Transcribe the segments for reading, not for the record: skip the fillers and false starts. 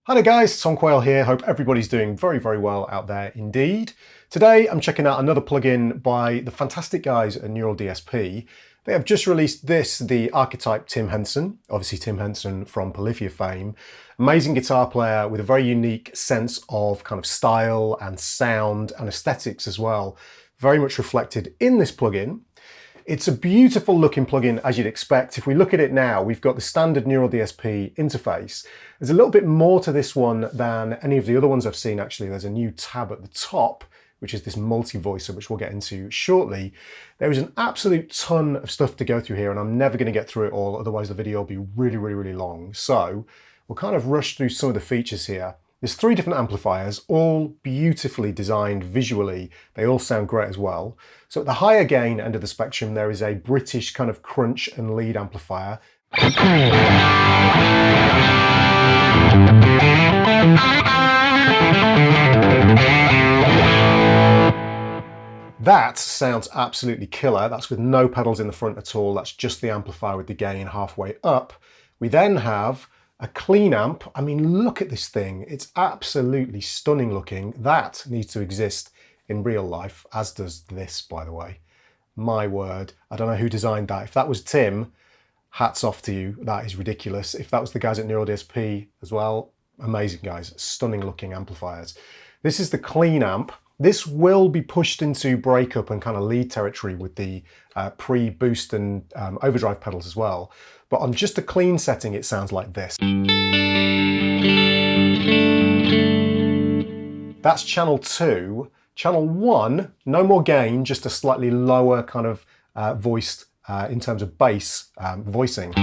Hi there guys, Tom Quayle here. Hope everybody's doing very, very well out there indeed. Today I'm checking out another plugin by the fantastic guys at Neural DSP. They have just released this, the Archetype Tim Henson, obviously Tim Henson from Polyphia fame. Amazing guitar player with a very unique sense of kind of style and sound and aesthetics as well. Very much reflected in this plugin. It's a beautiful looking plugin as you'd expect. If we look at it now, we've got the standard Neural DSP interface. There's a little bit more to this one than any of the other ones I've seen actually. There's a new tab at the top, which is this multi-voicer, which we'll get into shortly. There is an absolute ton of stuff to go through here and I'm never going to get through it all, otherwise the video will be really, really, really long. So we'll kind of rush through some of the features here. There's 3 different amplifiers, all beautifully designed visually. They all sound great as well. So at the higher gain end of the spectrum, there is a British kind of crunch and lead amplifier. That sounds absolutely killer. That's with no pedals in the front at all. That's just the amplifier with the gain halfway up. We then have a clean amp. I mean, look at this thing. It's absolutely stunning looking. That needs to exist in real life, as does this, by the way. My word. I don't know who designed that. If that was Tim, hats off to you. That is ridiculous. If that was the guys at Neural DSP as well, amazing guys. Stunning looking amplifiers. This is the clean amp. This will be pushed into breakup and kind of lead territory with the pre-boost and overdrive pedals as well. But on just a clean setting, it sounds like this. That's channel 2. Channel 1, no more gain, just a slightly lower kind of voiced in terms of bass voicing.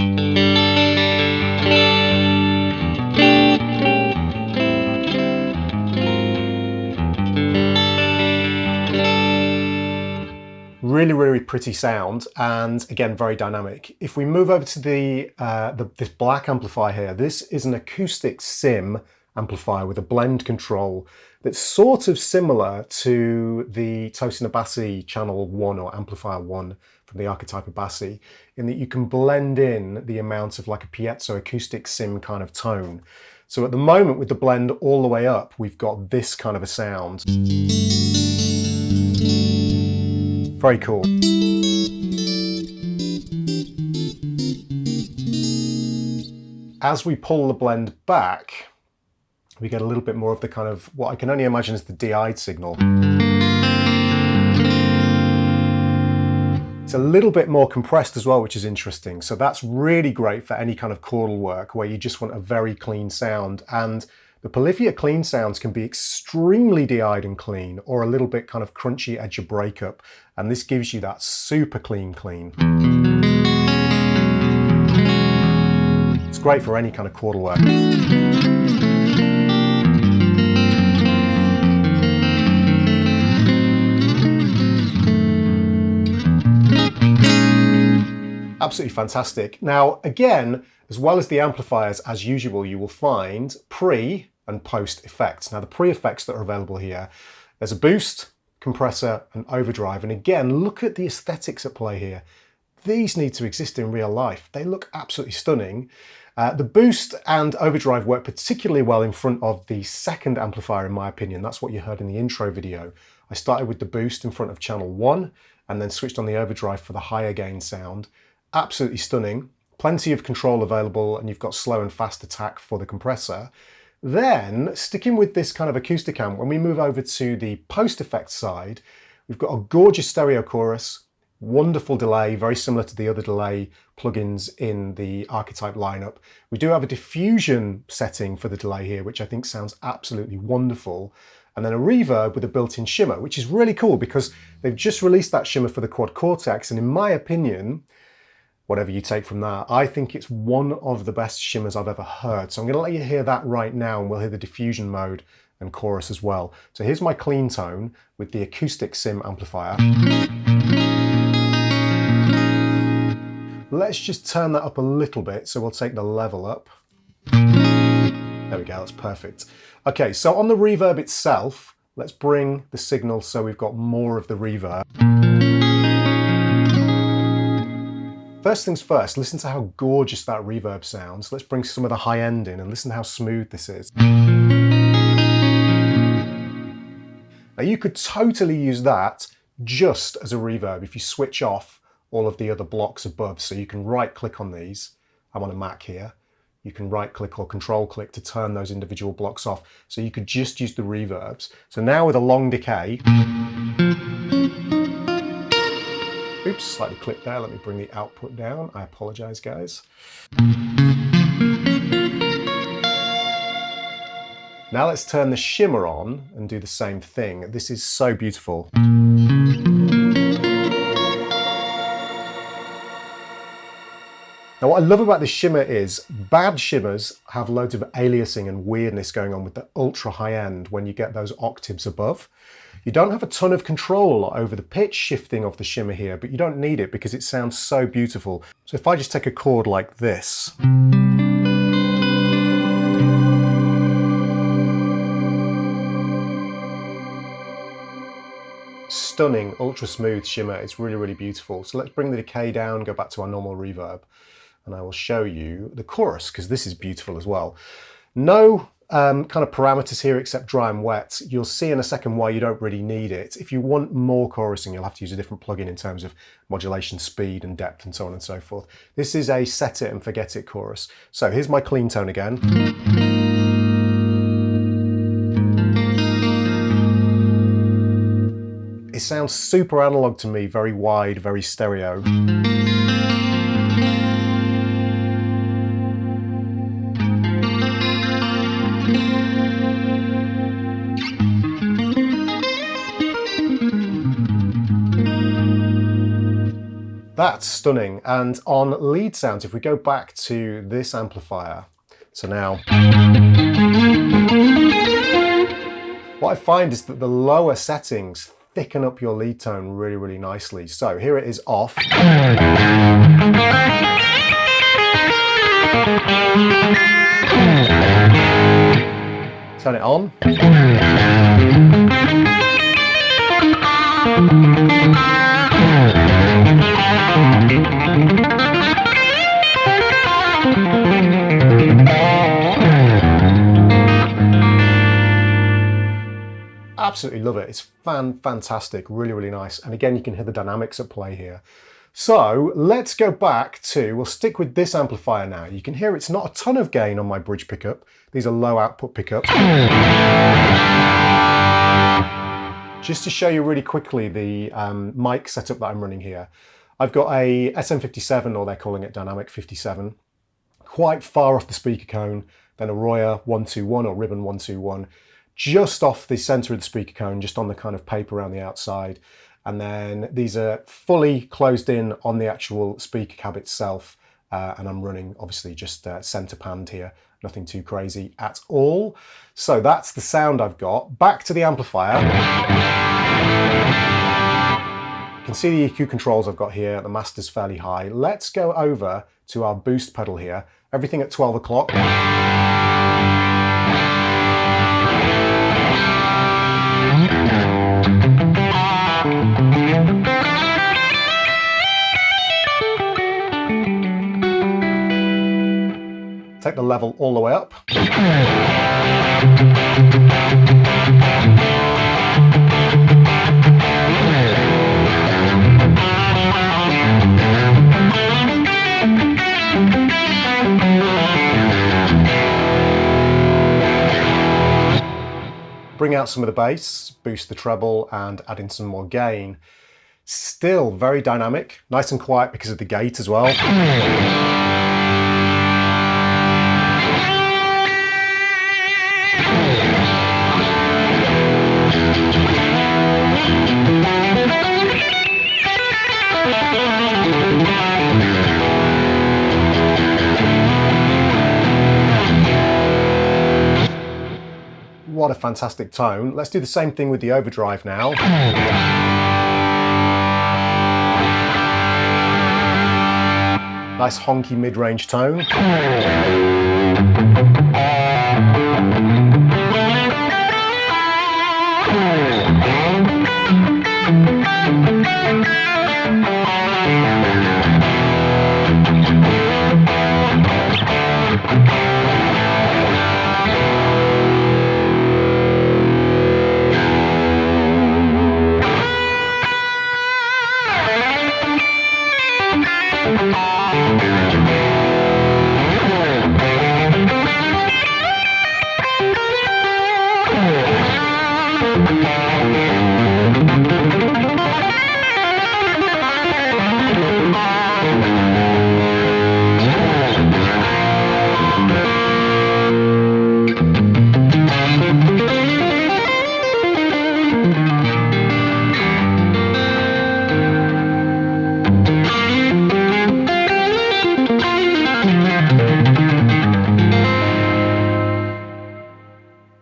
Really, really pretty sound, and again, very dynamic. If we move over to this black amplifier here, this is an acoustic sim amplifier with a blend control that's sort of similar to the Tosin Abasi Channel 1 or Amplifier 1 from the Archetype Abasi, in that you can blend in the amount of like a piezo acoustic sim kind of tone. So at the moment, with the blend all the way up, we've got this kind of a sound. Very cool. As we pull the blend back, we get a little bit more of the kind of what I can only imagine is the de-eyed signal. It's a little bit more compressed as well, which is interesting. So that's really great for any kind of chordal work where you just want a very clean sound. And the Polyphia clean sounds can be extremely de-eyed and clean, or a little bit kind of crunchy edge of breakup. And this gives you that super clean. It's great for any kind of chordal work. Absolutely fantastic. Now, again, as well as the amplifiers, as usual, you will find pre and post effects. Now, the pre effects that are available here, there's a boost, compressor, and overdrive. And again, look at the aesthetics at play here. These need to exist in real life. They look absolutely stunning. The boost and overdrive work particularly well in front of the second amplifier, in my opinion. That's what you heard in the intro video. I started with the boost in front of channel 1 and then switched on the overdrive for the higher gain sound. Absolutely stunning. Plenty of control available, and you've got slow and fast attack for the compressor. Then, sticking with this kind of acoustic amp, when we move over to the post effect side, we've got a gorgeous stereo chorus. Wonderful delay, very similar to the other delay plugins in the Archetype lineup. We do have a diffusion setting for the delay here, which I think sounds absolutely wonderful. And then a reverb with a built-in shimmer, which is really cool because they've just released that shimmer for the Quad Cortex. And in my opinion, whatever you take from that, I think it's one of the best shimmers I've ever heard. So I'm going to let you hear that right now, and we'll hear the diffusion mode and chorus as well. So here's my clean tone with the acoustic sim amplifier. Let's just turn that up a little bit, so we'll take the level up. There we go, that's perfect. Okay, so on the reverb itself, let's bring the signal so we've got more of the reverb. First things first, listen to how gorgeous that reverb sounds. Let's bring some of the high end in and listen to how smooth this is. Now you could totally use that just as a reverb if you switch off all of the other blocks above. So you can right click on these. I'm on a Mac here. You can right click or control click to turn those individual blocks off. So you could just use the reverbs. So now with a long decay, oops, slightly clipped there. Let me bring the output down. I apologize, guys. Now let's turn the shimmer on and do the same thing. This is so beautiful. Now what I love about this shimmer is bad shimmers have loads of aliasing and weirdness going on with the ultra high end when you get those octaves above. You don't have a ton of control over the pitch shifting of the shimmer here, but you don't need it because it sounds so beautiful. So if I just take a chord like this, stunning, ultra smooth shimmer. It's really, really beautiful. So let's bring the decay down, go back to our normal reverb, and I will show you the chorus because this is beautiful as well. No kind of parameters here except dry and wet. You'll see in a second why you don't really need it. If you want more chorusing, you'll have to use a different plugin in terms of modulation, speed and depth and so on and so forth. This is a set it and forget it chorus. So here's my clean tone again. It sounds super analog to me, very wide, very stereo. That's stunning. And on lead sounds, if we go back to this amplifier, so now, what I find is that the lower settings thicken up your lead tone really, really nicely. So here it is off. Turn it on. Absolutely love it. It's fantastic, really, really nice. And again, you can hear the dynamics at play here. So let's go back to, we'll stick with this amplifier now. You can hear it's not a ton of gain on my bridge pickup. These are low output pickups. Just to show you really quickly the mic setup that I'm running here. I've got a SM57, or they're calling it Dynamic 57, quite far off the speaker cone, then a Royer 121 or Ribbon 121, just off the center of the speaker cone, just on the kind of paper around the outside. And then these are fully closed in on the actual speaker cab itself. And I'm running obviously just center panned here, nothing too crazy at all. So that's the sound I've got. Back to the amplifier. You can see the EQ controls I've got here. The master's fairly high. Let's go over to our boost pedal here. Everything at 12 o'clock. Take the level all the way up. Bring out some of the bass, boost the treble and add in some more gain. Still very dynamic, nice and quiet because of the gate as well. What a fantastic tone. Let's do the same thing with the overdrive now. Nice honky mid-range tone.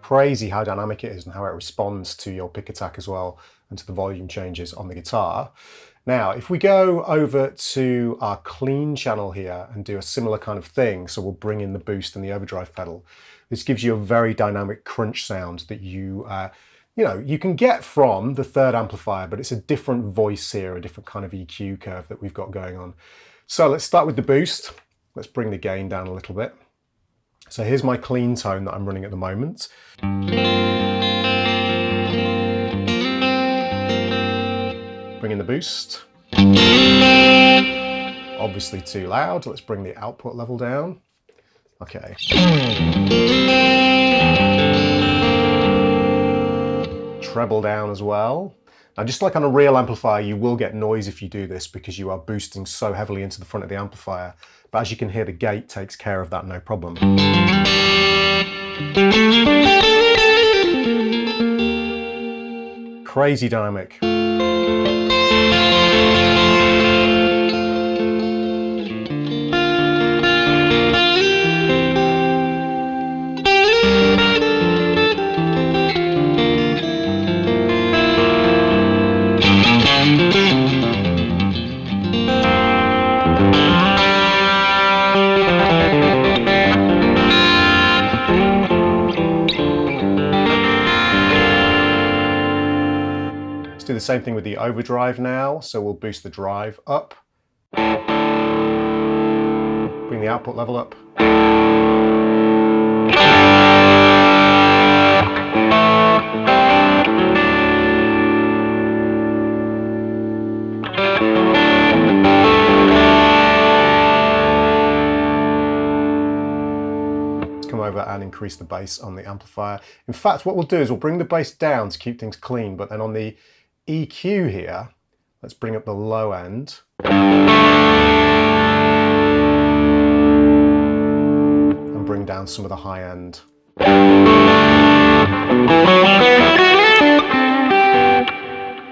Crazy how dynamic it is and how it responds to your pick attack as well, and to the volume changes on the guitar. Now, if we go over to our clean channel here and do a similar kind of thing, so we'll bring in the boost and the overdrive pedal, this gives you a very dynamic crunch sound that you can get from the third amplifier, but it's a different voice here, a different kind of EQ curve that we've got going on. So let's start with the boost. Let's bring the gain down a little bit. So here's my clean tone that I'm running at the moment. Bring in the boost. Obviously too loud. Let's bring the output level down. Okay. Treble down as well. Now, just like on a real amplifier, you will get noise if you do this because you are boosting so heavily into the front of the amplifier. But as you can hear, the gate takes care of that, no problem. Crazy dynamic. Let's do the same thing with the overdrive now. So we'll boost the drive up. Bring the output level up. Over and increase the bass on the amplifier. In fact, what we'll do is we'll bring the bass down to keep things clean, but then on the EQ here, let's bring up the low end. And bring down some of the high end. A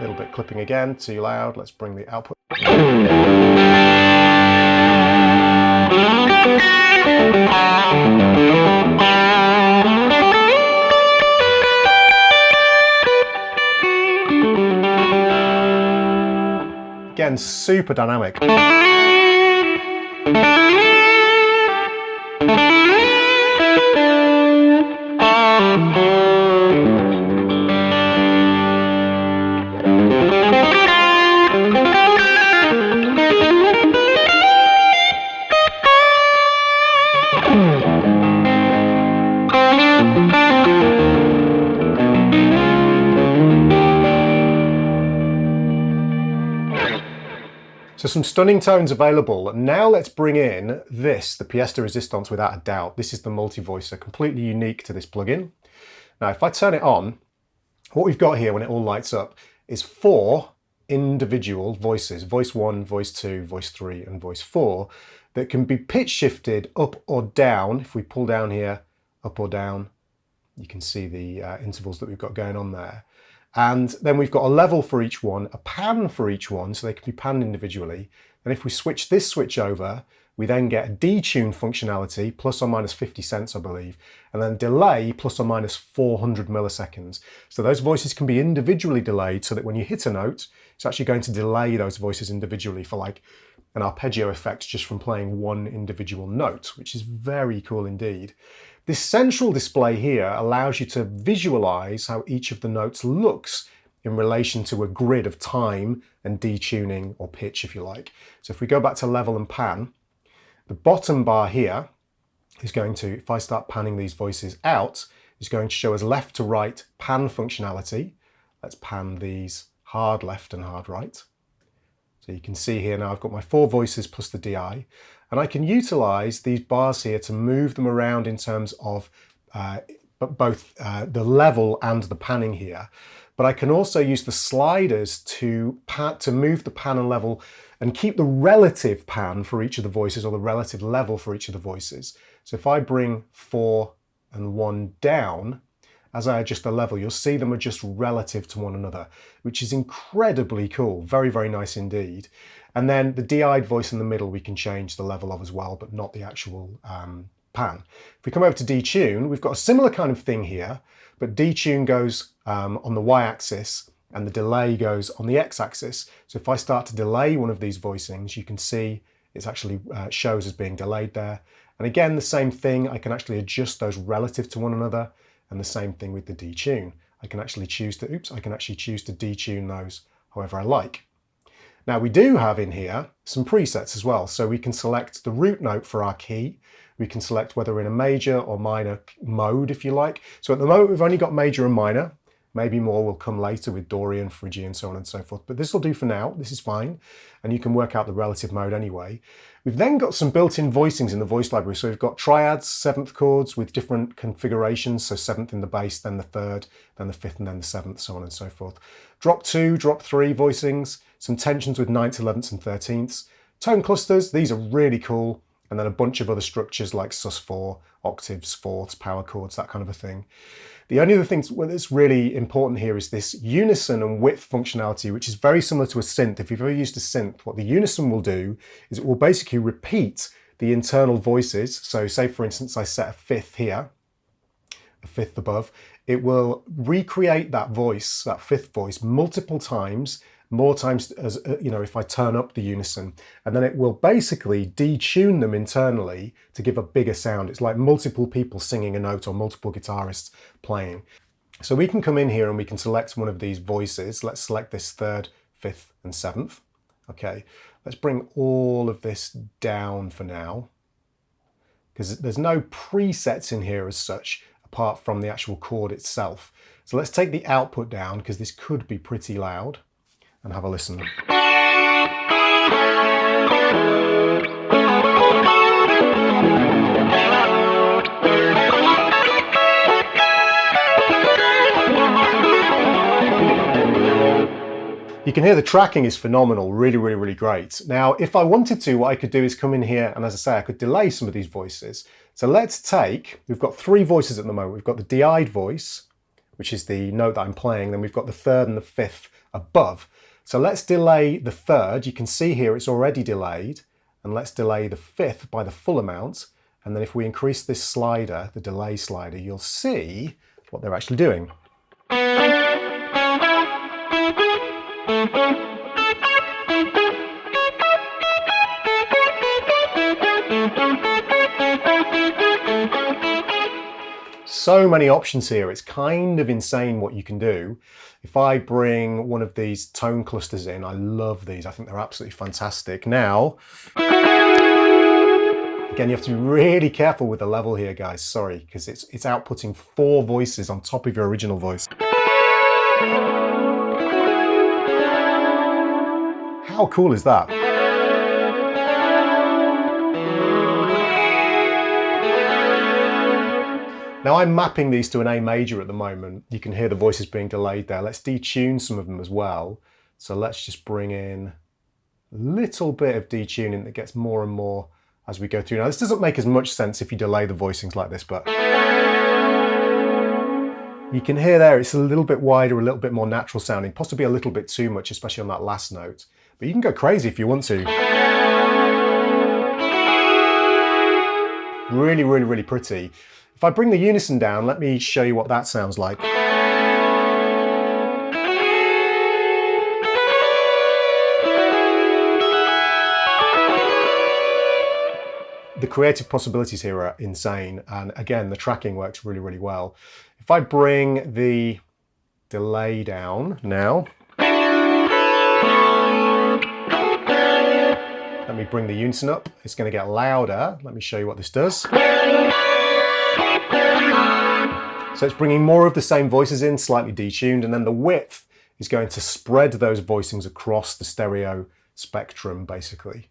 little bit clipping again, too loud. Let's bring the output. Again, super dynamic. So some stunning tones available. Now let's bring in this, the pièce de résistance, without a doubt. This is the multi-voicer, completely unique to this plugin. Now, if I turn it on, what we've got here when it all lights up is 4 individual voices, voice 1, voice 2, voice 3, and voice 4, that can be pitch shifted up or down. If we pull down here, up or down, you can see the intervals that we've got going on there. And then we've got a level for each one, a pan for each one, so they can be panned individually. And if we switch this switch over, we then get a detune functionality, plus or minus 50 cents, I believe, and then delay, plus or minus 400 milliseconds. So those voices can be individually delayed so that when you hit a note, it's actually going to delay those voices individually for like an arpeggio effect just from playing one individual note, which is very cool indeed. This central display here allows you to visualize how each of the notes looks in relation to a grid of time and detuning or pitch, if you like. So if we go back to level and pan, the bottom bar here is going to, if I start panning these voices out, is going to show us left to right pan functionality. Let's pan these hard left and hard right. So you can see here now I've got my 4 voices plus the DI, and I can utilize these bars here to move them around in terms of both the level and the panning here. But I can also use the sliders to move the pan and level and keep the relative pan for each of the voices, or the relative level for each of the voices. So if I bring 4 and 1 down, as I adjust the level, you'll see them adjust relative to one another, which is incredibly cool. Very, very nice indeed. And then the DI'd voice in the middle, we can change the level of as well, but not the actual pan. If we come over to detune, we've got a similar kind of thing here, but detune goes on the y-axis and the delay goes on the x-axis. So if I start to delay one of these voicings, you can see it's actually shows as being delayed there. And again, the same thing, I can actually adjust those relative to one another, and the same thing with the detune. I can actually choose to detune those however I like. Now we do have in here some presets as well. So we can select the root note for our key. We can select whether we're in a major or minor mode, if you like. So at the moment, we've only got major and minor. Maybe more will come later with Dorian, Phrygian, so on and so forth. But this will do for now. This is fine. And you can work out the relative mode anyway. We've then got some built-in voicings in the voice library. So we've got triads, 7th chords with different configurations. So 7th in the bass, then the 3rd, then the 5th, and then the 7th, so on and so forth. Drop 2, drop 3 voicings, some tensions with 9th, 11th, and 13th. Tone clusters, these are really cool. And then a bunch of other structures like sus4, octaves, fourths, power chords, that kind of a thing. The only other thing that's really important here is this unison and width functionality, which is very similar to a synth. If you've ever used a synth, what the unison will do is it will basically repeat the internal voices. So say, for instance, I set a 5th here, a 5th above, it will recreate that voice, that 5th voice, multiple times, more times as if I turn up the unison, and then it will basically detune them internally to give a bigger sound. It's like multiple people singing a note or multiple guitarists playing. So we can come in here and we can select one of these voices. Let's select this 3rd, 5th, and 7th. Okay, let's bring all of this down for now, because there's no presets in here as such, apart from the actual chord itself. So let's take the output down, because this could be pretty loud, and have a listen. You can hear the tracking is phenomenal, really, really, really great. Now, if I wanted to, what I could do is come in here and, as I say, I could delay some of these voices. So let's take, we've got 3 voices at the moment. We've got the DI'd voice, which is the note that I'm playing. Then we've got the 3rd and the 5th above. So let's delay the 3rd. You can see here it's already delayed. And let's delay the 5th by the full amount. And then if we increase this slider, the delay slider, you'll see what they're actually doing. So many options here, it's kind of insane what you can do. If I bring one of these tone clusters in, I love these, I think they're absolutely fantastic. Now, again, you have to be really careful with the level here, guys, sorry, because it's outputting 4 voices on top of your original voice. How cool is that? Now I'm mapping these to an A major at the moment. You can hear the voices being delayed there. Let's detune some of them as well. So let's just bring in a little bit of detuning that gets more and more as we go through. Now, this doesn't make as much sense if you delay the voicings like this, but you can hear there it's a little bit wider, a little bit more natural sounding, possibly a little bit too much, especially on that last note. But you can go crazy if you want to. Really, really, really pretty. If I bring the unison down, let me show you what that sounds like. The creative possibilities here are insane, and again, the tracking works really, really well. If I bring the delay down now, let me bring the unison up. It's going to get louder. Let me show you what this does. So it's bringing more of the same voices in, slightly detuned, and then the width is going to spread those voicings across the stereo spectrum, basically.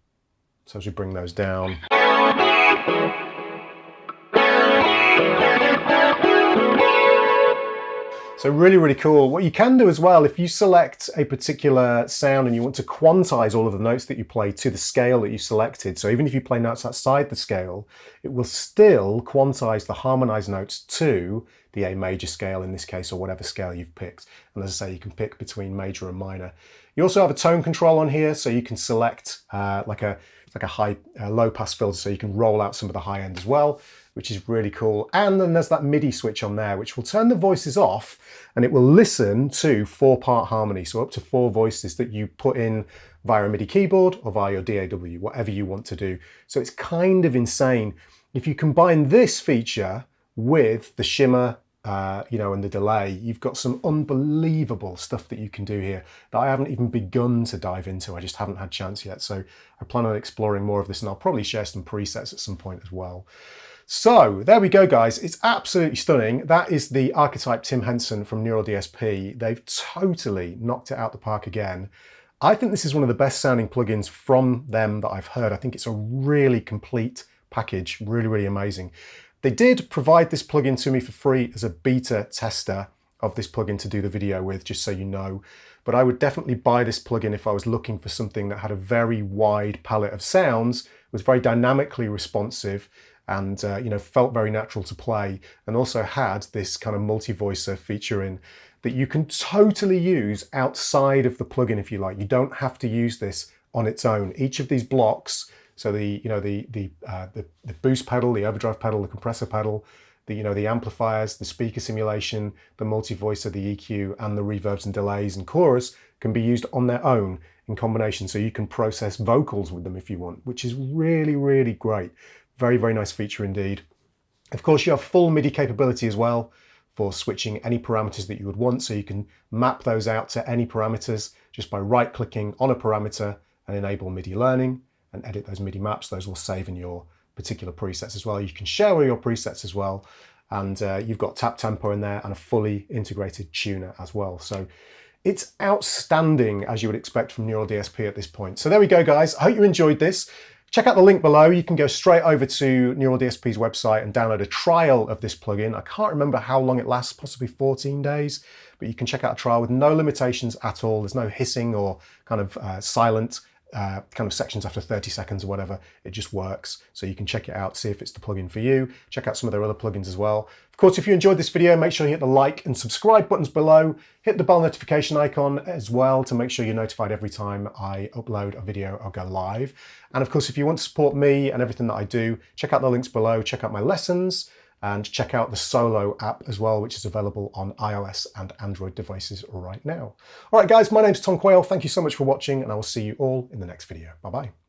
So as we bring those down. So really, really cool. What you can do as well, if you select a particular sound and you want to quantize all of the notes that you play to the scale that you selected, so even if you play notes outside the scale, it will still quantize the harmonized notes to the A major scale in this case, or whatever scale you've picked. And as I say, you can pick between major and minor. You also have a tone control on here, so you can select like a low pass filter, so you can roll out some of the high end as well, which is really cool. And then there's that MIDI switch on there, which will turn the voices off and it will listen to 4-part harmony. So up to 4 voices that you put in via a MIDI keyboard or via your DAW, whatever you want to do. So it's kind of insane. If you combine this feature with the shimmer, and the delay, you've got some unbelievable stuff that you can do here that I haven't even begun to dive into. I just haven't had a chance yet. So I plan on exploring more of this, and I'll probably share some presets at some point as well. So there we go, guys. It's absolutely stunning. That is the Archetype Tim Henson from Neural DSP. They've totally knocked it out the park again. I think this is one of the best sounding plugins from them that I've heard. I think it's a really complete package, really, really amazing. They did provide this plugin to me for free as a beta tester of this plugin to do the video with, just so you know. But I would definitely buy this plugin if I was looking for something that had a very wide palette of sounds, was very dynamically responsive, and felt very natural to play, and also had this kind of multi-voicer feature in that you can totally use outside of the plugin if you like. You don't have to use this on its own. Each of these blocks, so the boost pedal, the overdrive pedal, the compressor pedal, the amplifiers, the speaker simulation, the multi-voicer, the EQ, and the reverbs and delays and chorus can be used on their own in combination. So you can process vocals with them if you want, which is really, really great. Very, very nice feature indeed. Of course, you have full MIDI capability as well for switching any parameters that you would want. So you can map those out to any parameters just by right-clicking on a parameter and enable MIDI learning and edit those MIDI maps. Those will save in your particular presets as well. You can share all your presets as well. And you've got tap tempo in there and a fully integrated tuner as well. So it's outstanding, as you would expect from Neural DSP at this point. So there we go, guys. I hope you enjoyed this. Check out the link below. You can go straight over to Neural DSP's website and download a trial of this plugin. I can't remember how long it lasts, possibly 14 days, but you can check out a trial with no limitations at all. There's no hissing or kind of silent kind of sections after 30 seconds or whatever. It just works. So you can check it out, see if it's the plugin for you. Check out some of their other plugins as well. Of course, if you enjoyed this video, make sure you hit the like and subscribe buttons below. Hit the bell notification icon as well to make sure you're notified every time I upload a video or go live. And of course, if you want to support me and everything that I do, check out the links below, check out my lessons, and check out the Solo app as well, which is available on iOS and Android devices right now. All right, guys, my name's Tom Quayle. Thank you so much for watching, and I will see you all in the next video. Bye-bye.